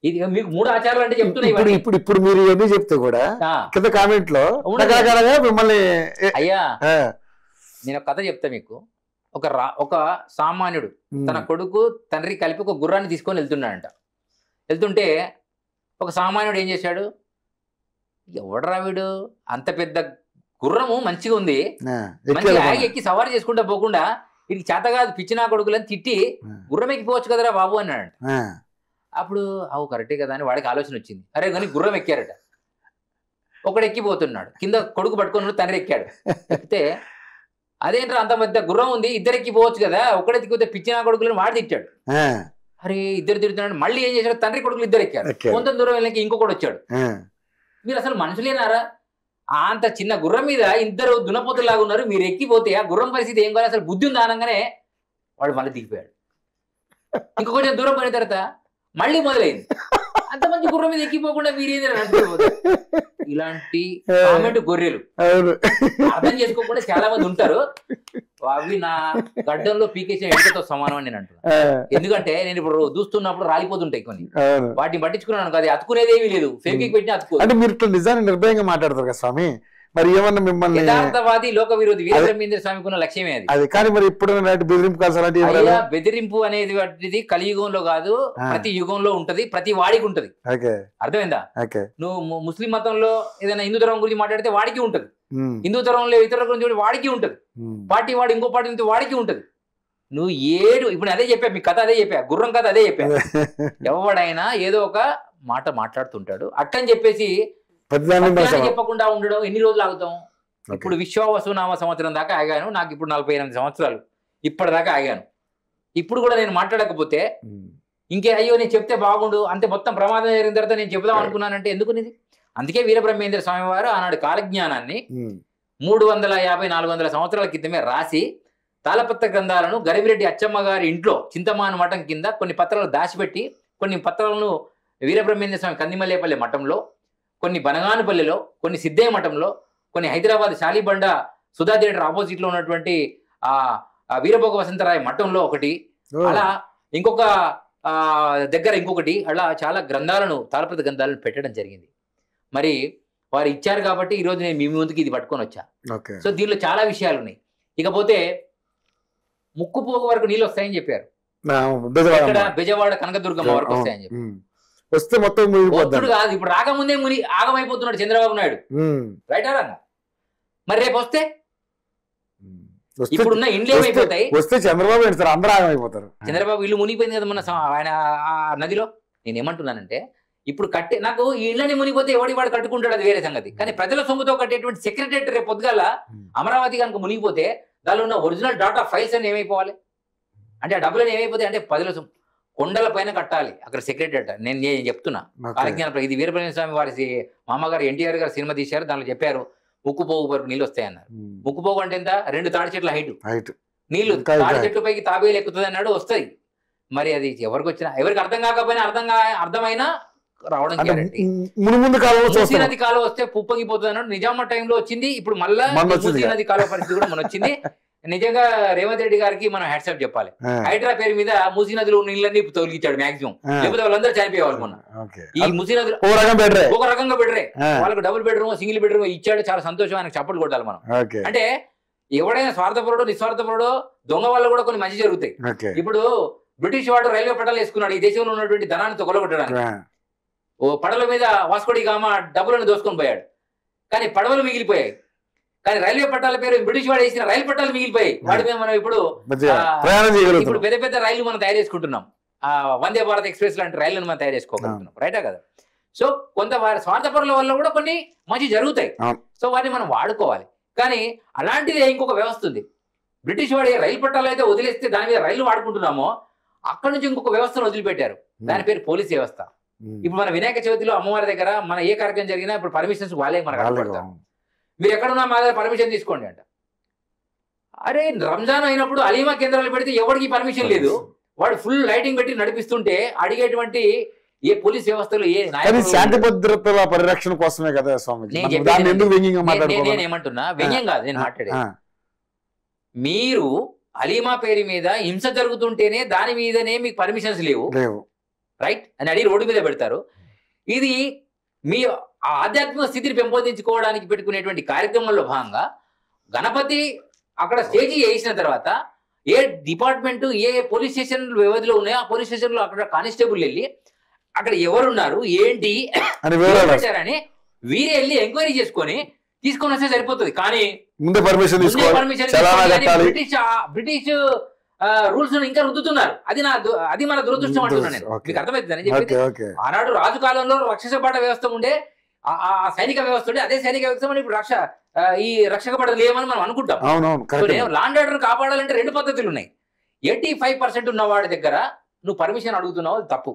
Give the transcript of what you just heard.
ఇది మీకు 3 ఆచారాలు అంటే చెప్తున్నాయి ఇప్పుడు ఇప్పుడు ఇప్పుడు మీరు ఇవన్నీ చెప్తే కూడా కింద కామెంట్ లో మిమ్మల్ని అయ్యా నేను ఒక కథ చెప్తా మీకు. ఒక సామాన్యుడు తన కొడుకు తండ్రి కలిపి ఒక గుర్రాన్ని తీసుకొని వెళ్తున్నాడంట. వెళ్తుంటే ఒక సామాన్యుడు ఏం చేశాడు, ఎవడరా వీడు అంత పెద్ద గుర్రము మంచిగా ఉంది, మంచిగా ఎక్కి సవారీ చేసుకుంటా పోకుండా వీడికి చేత కాదు పిచ్చినా కొడుకులని తిట్టి గుర్రం ఎక్కిపోవచ్చు కదరా బాబు అన్నాడంట. అప్పుడు అవు కరెక్టే కదా అని వాడికి ఆలోచన వచ్చింది. అరే కానీ గుర్రం ఎక్కారట, ఒకడు ఎక్కిపోతున్నాడు, కింద కొడుకు పట్టుకొని తండ్రి ఎక్కాడు. ఎక్కితే అదేంట్రా అంత పెద్ద గుర్రం ఉంది, ఇద్దరు ఎక్కిపోవచ్చు కదా, ఒకడెక్కిపోతే పిచ్చినా కొడుకులని వాడు తిట్టాడు. అరే ఇద్దరు తిరుగుతున్నాడు. మళ్ళీ ఏం చేశాడు, తండ్రి కొడుకులు ఇద్దరు ఎక్కారు. కొంత దూరం వెళ్ళకి ఇంకొకటి వచ్చాడు. మీరు అసలు మనుషులేనారా, అంత చిన్న గుర్రం మీద ఇద్దరు దునపోతులాగా ఉన్నారు, మీరు ఎక్కిపోతే ఆ గుర్రం పరిస్థితి ఏం కాదు, అసలు బుద్ధి ఉంది అనగానే వాడు మళ్ళీ దిగిపోయాడు. ఇంకొక కొంచెం దూరం పోయిన తర్వాత మళ్ళీ మొదలైంది. అంత మంచి గుర్రం మీద ఎక్కిపోకుండా మీరేంది ఇలాంటి కామెంట్ గొర్రెలు అర్థం చేసుకోకుండా చాలా మంది ఉంటారు. అవి నా గడ్డంలో పీకేసిన ఎండతో సమానం అని నేను అంటున్నాను. ఎందుకంటే నేను ఇప్పుడు చూస్తున్నప్పుడు రాలిపోతుంటాయి కొన్ని, వాటిని పట్టించుకున్నాను కదా, అతుకునేది ఏమీ లేదు, ఫేక్ పెట్టినా అతుకు. అంటే మీరు నిజాన్ని నిర్భయంగా మాట్లాడతారు కదా స్వామి, మరి ఏమన్నా మిమ్మల్ని యథార్థవాది లోక విరోధి వీరబ్రహ్మేంద్ర స్వామికి ఉన్న లక్ష్యమే అది. కానీ మరి ఇప్పుడు బెదిరింపు బెదిరింపు అనేది కలియుగంలో కాదు, ప్రతి యుగంలో ఉంటది, ప్రతి వాడికి ఉంటది. అర్థమైందా? నువ్వు ముస్లిం మతంలో ఏదైనా హిందూ ధర్మం గురించి మాట్లాడితే వాడికి ఉంటది, హిందూ ధర్మంలో ఇతరుల గురించి వాడికి ఉంటది, పార్టీ వాడు ఇంకో పార్టీ నుంచి వాడికి ఉంటది. నువ్వు ఇప్పుడు అదే చెప్పా, మీ కథ అదే చెప్పా, గుర్రం కథ అదే చెప్పా. ఎవడైనా ఏదో ఒక మాట మాట్లాడుతుంటాడు, అట్టని చెప్పేసి చెప్పకుండా ఉండడం ఎన్ని రోజులు ఆగుతాం? ఇప్పుడు విశ్వావసునామ సంవత్సరం దాకా ఆగాను, నాకు ఇప్పుడు 48 సంవత్సరాలు, ఇప్పటిదాకా ఆగాను. ఇప్పుడు కూడా నేను మాట్లాడకపోతే ఇంకే అయ్యో నేను చెప్తే బాగుండు, అంతే మొత్తం ప్రమాదం జరిగిన తర్వాత నేను చెప్దాం అనుకున్నానంటే ఎందుకునిది? అందుకే వీరబ్రహ్మేంద్ర స్వామి వారు ఆనాడు కాలజ్ఞానాన్ని 350-400 సంవత్సరాల క్రితమే రాసి తాళపత్ర గ్రంథాలను గరివిరెడ్డి అచ్చమ్మ గారి ఇంట్లో చింతమాను మఠం కింద కొన్ని పత్రాలు దాచిపెట్టి, కొన్ని పత్రాలను వీరబ్రహ్మేంద్ర స్వామి కందిమల్లేపల్లి మఠంలో, కొన్ని బనగానుపల్లిలో, కొన్ని సిద్ధయ్య మఠంలో, కొన్ని హైదరాబాద్ శాలిబండ సుధా థియేటర్ ఆపోజిట్ లో ఉన్నటువంటి వీరభోగ వసంతరాయ మఠంలో ఒకటి, అలా ఇంకొక దగ్గర ఇంకొకటి, అలా చాలా గ్రంథాలను తాళపత్ర గ్రంథాలను పెట్టడం జరిగింది. మరి వారు ఇచ్చారు కాబట్టి ఈరోజు నేను మీ ముందుకి ఇది పట్టుకొని వచ్చా. సో దీనిలో చాలా విషయాలు ఉన్నాయి. ఇకపోతే ముక్కుపోగు వరకు నీళ్ళు వస్తాయని చెప్పారు, ఇక్కడ బెజవాడ కనకదుర్గమ్మ వరకు వస్తాయని చెప్పారు. వస్తే మొత్తం కాదు, ఇప్పుడు రాకముందే ఆగమైపోతున్నాడు చంద్రబాబు నాయుడు, రైటా రంగా? మరి రేపు వస్తే ఇప్పుడున్న ఇండ్లు ఏమైపోతాయి? వస్తే చంద్రబాబు అందరూ ఆగమైపోతారు. చంద్రబాబు ఇల్లు మునిగిపోయింది కదా మొన్న ఆయన నదిలో. నేనేమంటున్నానంటే ఇప్పుడు నాకు ఈ ఇళ్ళని మునిగిపోతే ఎవడి వాడు కట్టుకుంటాడు, అది వేరే సంగతి. కానీ ప్రజల సొమ్ముతో కట్టేటువంటి సెక్రటరేట్ రేపు పొద్దుగాల అమరావతి కనుక మునిగిపోతే దానిలో ఉన్న ఒరిజినల్ డాటా ఫైల్స్ అని ఏమైపోవాలి? అంటే ఆ డబ్బులని ఏమైపోతాయి అంటే ప్రజల సొమ్ము కొండల పైన కట్టాలి అక్కడ సెక్రటరేట్. నేను చెప్తున్నా కాలజ్ఞానం, ఇది వీరబ్రహ్మేంద్ర స్వామి వారి మామగారు ఎన్టీఆర్ గారు సినిమా తీశారు, దాంట్లో చెప్పారు ముక్కుపోగు వరకు నీళ్ళు వస్తాయన్నారు. ముక్కుపోగు అంటే ఎంత? 2 తాడి చెట్ల హైట్ నీళ్లు, తాడి చెట్ల పైకి తాబేలు ఎక్కుతుంది అన్నాడు, వస్తాయి. మరి అది ఎవరికి వచ్చినా, ఎవరికి అర్థం కాకపోయినా అర్థమైనా రావడం గ్యారెంటీ. మూసీ నది కాలువ వస్తే పుప్పగిపోతుంది అన్నాడు, నిజామా టైంలో వచ్చింది. ఇప్పుడు మళ్ళా మూసీ నది కాలువ పరిస్థితి కూడా మన వచ్చింది. నిజంగా రేవంత్ రెడ్డి గారికి మనం హ్యాట్సాప్ చెప్పాలి. హైడ్రా పేరు మీద మూసీ నదిలో నీళ్ళని తొలగించాడు మాక్సిమం, లేకపోతే వాళ్ళందరూ చనిపోయేవాళ్ళు. మొన్న ఈ మూసీ నదిలో ఒక రకంగా బెటరే, వాళ్ళకి డబుల్ బెడ్రూమ్ సింగిల్ బెడ్రూమ్ ఇచ్చాడు, చాలా సంతోషం, ఆయనకు చప్పట్లు కొట్టాలి మనం. అంటే ఎవడైనా స్వార్థపరుడో నిస్వార్థపరుడో దొంగ వల్ల కూడా కొన్ని మంచి జరుగుతాయి. ఇప్పుడు బ్రిటిష్ వాడు రైల్వే పట్టాలు వేసుకున్నాడు ఈ దేశంలో ఉన్నటువంటి ధనాన్ని తొగలగొట్టడానికి. ఓ పడవల మీద వాస్కోడి గామా డబ్బులను దోసుకొని పోయాడు, కానీ పడవలు మిగిలిపోయాయి. కానీ రైల్వే పట్టాల పేరు బ్రిటిష్ వాడు వేసిన రైలు పట్టాలు మిగిలిపోయాయి. వాడి మీద మనం ఇప్పుడు పెద్ద పెద్ద రైళ్లు మనం తయారు చేసుకుంటున్నాం, వందే భారత్ ఎక్స్ప్రెస్ లాంటి రైళ్లను మనం తయారు చేసుకోగలుగుతున్నాం, రైటా కదా? సో కొంత వారి స్వార్థపరుల వల్ల కూడా కొన్ని మంచి జరుగుతాయి. సో వాటిని మనం వాడుకోవాలి. కానీ అలాంటిది ఇంకొక వ్యవస్థ ఉంది. బ్రిటిష్ వాడి రైలు పట్టాలు అయితే వదిలేస్తే దాని మీద రైళ్లు వాడుకుంటున్నామో, అక్కడ నుంచి ఇంకొక వ్యవస్థను వదిలిపెట్టారు, దాని పేరు పోలీస్ వ్యవస్థ. ఇప్పుడు మన వినాయక చవితిలో అమ్మవారి దగ్గర మన ఏ కార్యక్రమం జరిగినా ఇప్పుడు పర్మిషన్స్ వాళ్ళే మనకు అడగబడతాం. మీరు ఎక్కడున్నా మా దగ్గర పర్మిషన్ తీసుకోండి అంట. అరే రంజాన్ అయినప్పుడు అలీమా కేంద్రాలు పెడితే ఎవరికి పర్మిషన్ లేదు, వాడు ఫుల్ లైటింగ్ పెట్టి నడిపిస్తుంటే అడిగేటువంటి ఏ పోలీస్ వ్యవస్థలో ఏ శాంతి భద్రతల పరిరక్షణ కోసమే కదా స్వామి. నేనేమంటున్నా, వ్యంగ్యం కాదు నేను మాట్లాడేది. మీరు అలీమా పేరు మీద హింస జరుగుతుంటేనే దాని మీదనే మీకు పర్మిషన్స్ లేవు, రైట్ అని అడిగి రోడ్డు మీద పెడతారు. ఇది మీ ఆధ్యాత్మిక స్థితిని పెంపొందించుకోవడానికి పెట్టుకునేటువంటి కార్యక్రమంలో భాగంగా గణపతి అక్కడ స్టేజీ వేసిన తర్వాత ఏ డిపార్ట్మెంట్ ఏ పోలీస్ స్టేషన్ వ్యవధిలో ఉన్నాయో ఆ పోలీస్ స్టేషన్ లో అక్కడ కానిస్టేబుల్ వెళ్ళి అక్కడ ఎవరున్నారు ఏంటి అని వీరే వెళ్ళి ఎంక్వైరీ చేసుకొని తీసుకొని వస్తే సరిపోతుంది. కానీ ముందే పర్మిషన్ బ్రిటిష్ రూల్స్ ఇంకా రుద్దుతున్నారు. అది మన దురదృష్టం అంటున్నాను నేను. మీకు అర్థమవుతుందని చెప్పి ఆనాడు రాజు కాలంలో రక్షక భట వ్యవస్థ ఉండే, ఆ సైనిక వ్యవస్థ ఉండే, అదే సైనిక వ్యవస్థ ఇప్పుడు ఈ రక్షక భట లేవని మనం అనుకుంటాం. లాండ్ ఆర్డర్ కాపాడాలంటే 2 పద్ధతులు ఉన్నాయి. 85% ఉన్న వాడి దగ్గర నువ్వు పర్మిషన్ అడుగుతున్నావు, అది తప్పు.